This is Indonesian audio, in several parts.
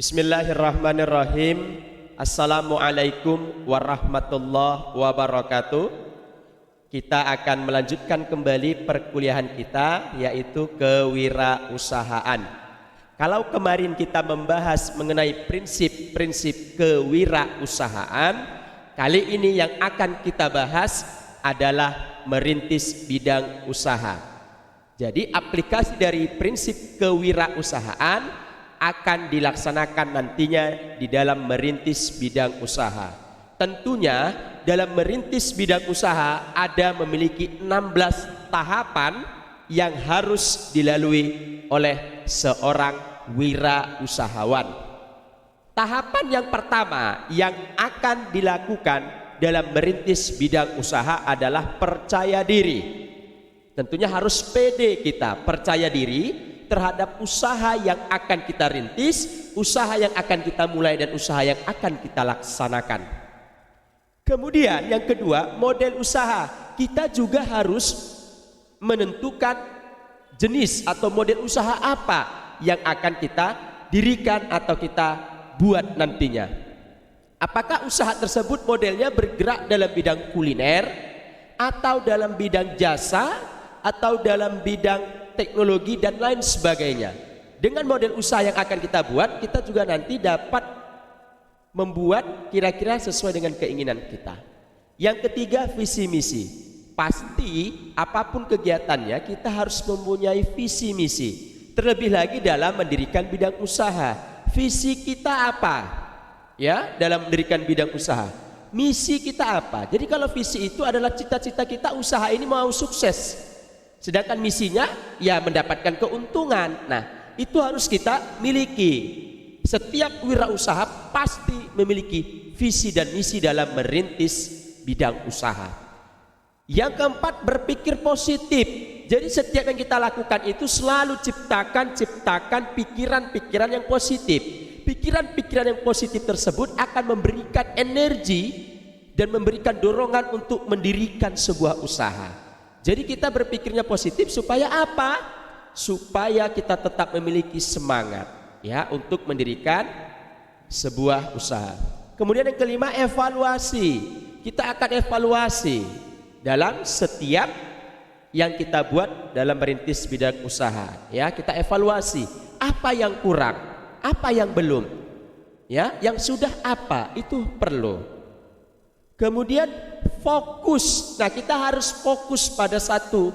Bismillahirrahmanirrahim. Assalamualaikum warahmatullahi wabarakatuh. Kita akan melanjutkan kembali perkuliahan kita, yaitu kewirausahaan. Kalau kemarin kita membahas mengenai prinsip-prinsip kewirausahaan, kali ini yang akan kita bahas adalah merintis bidang usaha. Jadi aplikasi dari prinsip kewirausahaan akan dilaksanakan nantinya di dalam merintis bidang usaha. Tentunya dalam merintis bidang usaha ada memiliki 16 tahapan yang harus dilalui oleh seorang wirausahawan. Tahapan yang pertama yang akan dilakukan dalam merintis bidang usaha adalah percaya diri. Tentunya harus pede kita, percaya diri terhadap usaha yang akan kita rintis, usaha yang akan kita mulai, dan usaha yang akan kita laksanakan. Kemudian yang kedua, model usaha. Kita juga harus menentukan jenis atau model usaha apa yang akan kita dirikan atau kita buat nantinya. Apakah usaha tersebut modelnya bergerak dalam bidang kuliner, atau dalam bidang jasa, atau dalam bidang teknologi dan lain sebagainya. Dengan model usaha yang akan kita buat, kita juga nanti dapat membuat kira-kira sesuai dengan keinginan kita. Yang ketiga, visi misi. Pasti apapun kegiatannya kita harus mempunyai visi misi. Terlebih lagi dalam mendirikan bidang usaha. Visi kita apa? Ya, dalam mendirikan bidang usaha. Misi kita apa? Jadi kalau visi itu adalah cita-cita kita, usaha ini mau sukses. Sedangkan misinya ya mendapatkan keuntungan. Nah, itu harus kita miliki. Setiap wirausaha pasti memiliki visi dan misi dalam merintis bidang usaha. Yang keempat, berpikir positif. Jadi setiap yang kita lakukan itu selalu ciptakan pikiran-pikiran yang positif. Pikiran-pikiran yang positif tersebut akan memberikan energi dan memberikan dorongan untuk mendirikan sebuah usaha. Jadi kita berpikirnya positif supaya apa? Supaya kita tetap memiliki semangat ya untuk mendirikan sebuah usaha. Kemudian yang kelima, evaluasi. Kita akan evaluasi dalam setiap yang kita buat dalam merintis bidang usaha. Ya, kita evaluasi apa yang kurang, apa yang belum. Ya, yang sudah apa itu perlu. Kemudian fokus. Nah, kita harus fokus pada satu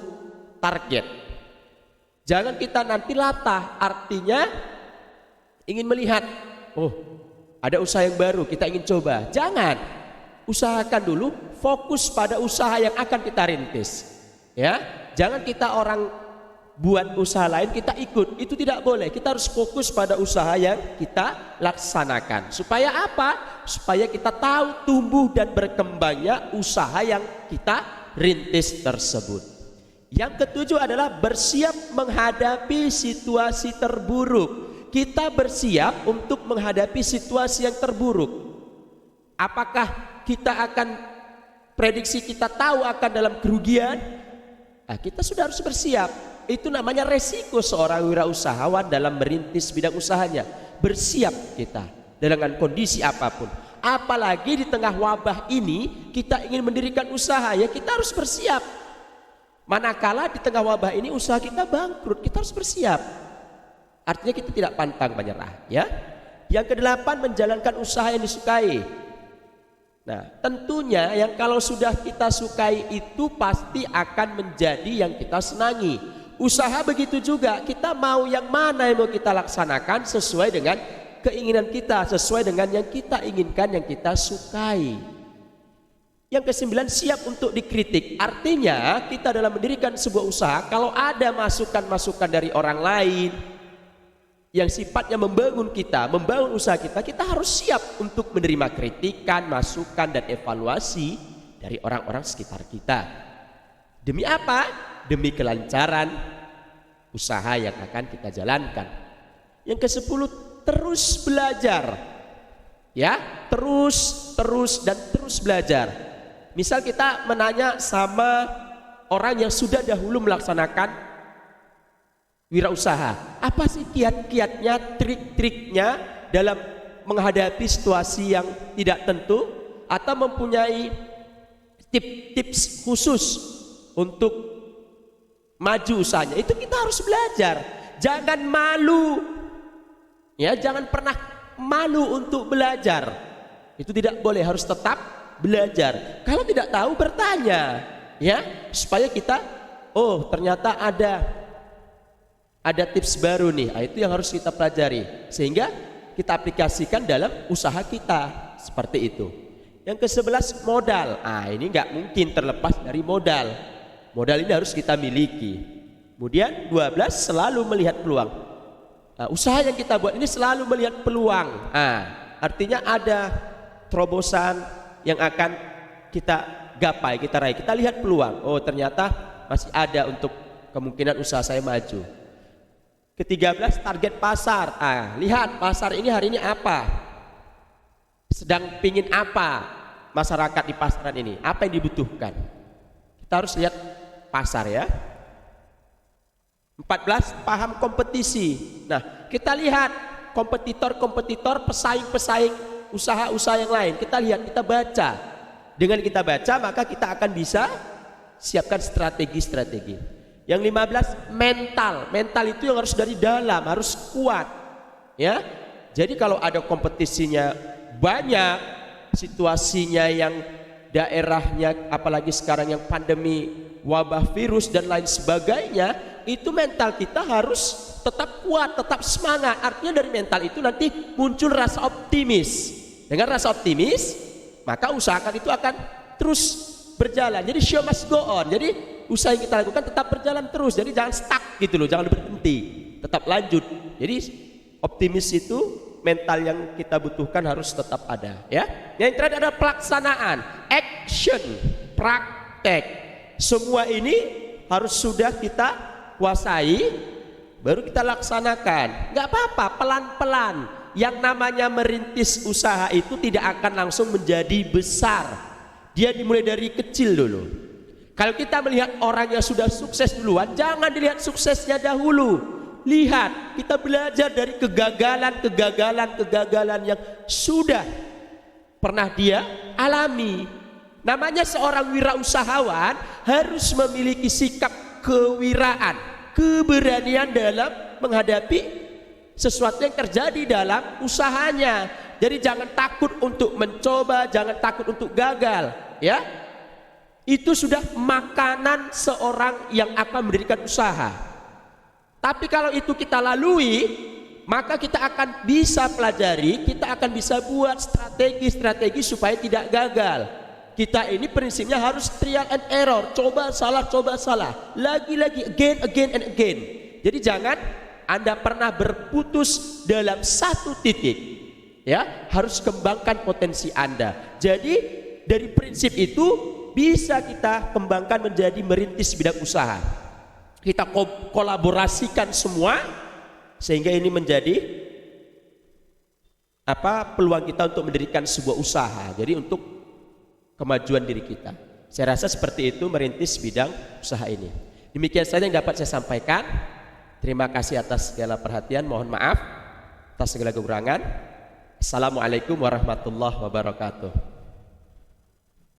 target. Jangan kita nanti latah. Artinya ingin melihat, oh ada usaha yang baru kita ingin coba. Jangan. Usahakan dulu, fokus pada usaha yang akan kita rintis. Ya, jangan kita orang buat usaha lain kita ikut. Itu tidak boleh. Kita harus fokus pada usaha yang kita laksanakan. Supaya apa? Supaya kita tahu tumbuh dan berkembangnya usaha yang kita rintis tersebut. Yang ketujuh adalah bersiap menghadapi situasi terburuk. Kita bersiap untuk menghadapi situasi yang terburuk. Apakah kita akan prediksi kita tahu akan dalam kerugian? Nah, kita sudah harus bersiap. Itu namanya resiko seorang wirausahawan dalam merintis bidang usahanya. Bersiap kita dengan kondisi apapun. Apalagi di tengah wabah ini kita ingin mendirikan usaha, ya kita harus bersiap. Manakala di tengah wabah ini usaha kita bangkrut, kita harus bersiap. Artinya kita tidak pantang menyerah, ya. Yang kedelapan, menjalankan usaha yang disukai. Nah, tentunya yang kalau sudah kita sukai itu pasti akan menjadi yang kita senangi. Usaha begitu juga, kita mau yang mana yang mau kita laksanakan sesuai dengan keinginan kita, sesuai dengan yang kita inginkan, yang kita sukai. Yang kesembilan, siap untuk dikritik. Artinya kita dalam mendirikan sebuah usaha, kalau ada masukan-masukan dari orang lain yang sifatnya membangun kita, membangun usaha kita, kita harus siap untuk menerima kritikan, masukan, dan evaluasi dari orang-orang sekitar kita. Demi apa? Demi kelancaran usaha yang akan kita jalankan. Yang ke-10, terus belajar. Ya, terus belajar. Misal kita menanya sama orang yang sudah dahulu melaksanakan wirausaha, apa sih kiat-kiatnya, trik-triknya dalam menghadapi situasi yang tidak tentu atau mempunyai tips khusus untuk maju usahanya, itu kita harus belajar. Jangan malu, ya, jangan pernah malu untuk belajar. Itu tidak boleh, harus tetap belajar. Kalau tidak tahu bertanya, ya, supaya kita, oh ternyata ada tips baru nih. Nah, itu yang harus kita pelajari sehingga kita aplikasikan dalam usaha kita, seperti itu. Yang ke-11 modal. Ini nggak mungkin terlepas dari modal. Modal ini harus kita miliki. Kemudian 12 selalu melihat peluang. Usaha yang kita buat ini selalu melihat peluang. Artinya ada terobosan yang akan kita gapai, kita raih. Kita lihat peluang. Oh ternyata masih ada untuk kemungkinan usaha saya maju. Ke-13 target pasar. Lihat pasar ini hari ini apa, sedang pingin apa masyarakat di pasaran ini, apa yang dibutuhkan. Kita harus lihat pasar, ya. 14 paham kompetisi. Nah, kita lihat kompetitor-kompetitor, pesaing-pesaing usaha-usaha yang lain. Kita lihat, kita baca. Dengan kita baca maka kita akan bisa siapkan strategi-strategi. Yang 15 mental. Mental itu yang harus dari dalam, harus kuat, ya. Jadi kalau ada kompetisinya banyak, situasinya yang daerahnya apalagi sekarang yang pandemi, wabah virus dan lain sebagainya, itu mental kita harus tetap kuat, tetap semangat. Artinya dari mental itu nanti muncul rasa optimis. Dengan rasa optimis, maka usahakan itu akan terus berjalan. Jadi show must go on. Jadi usaha yang kita lakukan tetap berjalan terus. Jadi jangan stuck gitu loh, jangan berhenti, tetap lanjut. Jadi optimis itu mental yang kita butuhkan harus tetap ada, ya. Yang terakhir ada pelaksanaan, action, praktek. Semua ini harus sudah kita kuasai, baru kita laksanakan. Nggak apa-apa, pelan-pelan. Yang namanya merintis usaha itu tidak akan langsung menjadi besar. Dia dimulai dari kecil dulu. Kalau kita melihat orang yang sudah sukses duluan, jangan dilihat suksesnya dahulu. Lihat, kita belajar dari kegagalan yang sudah pernah dia alami. Namanya seorang wirausahawan harus memiliki sikap kewiraan, keberanian dalam menghadapi sesuatu yang terjadi dalam usahanya. Jadi jangan takut untuk mencoba, jangan takut untuk gagal, ya. Itu sudah makanan seorang yang akan mendirikan usaha. Tapi kalau itu kita lalui, maka kita akan bisa pelajari, kita akan bisa buat strategi-strategi supaya tidak gagal. Kita ini prinsipnya harus trial and error, coba salah, lagi-lagi, again and again. Jadi jangan Anda pernah berputus dalam satu titik, ya. Harus kembangkan potensi Anda. Jadi dari prinsip itu bisa kita kembangkan menjadi merintis bidang usaha. Kita kolaborasikan semua sehingga ini menjadi peluang kita untuk mendirikan sebuah usaha. Jadi untuk kemajuan diri kita. Saya rasa seperti itu merintis bidang usaha ini. Demikian saja yang dapat saya sampaikan. Terima kasih atas segala perhatian. Mohon maaf atas segala kekurangan. Assalamualaikum warahmatullahi wabarakatuh.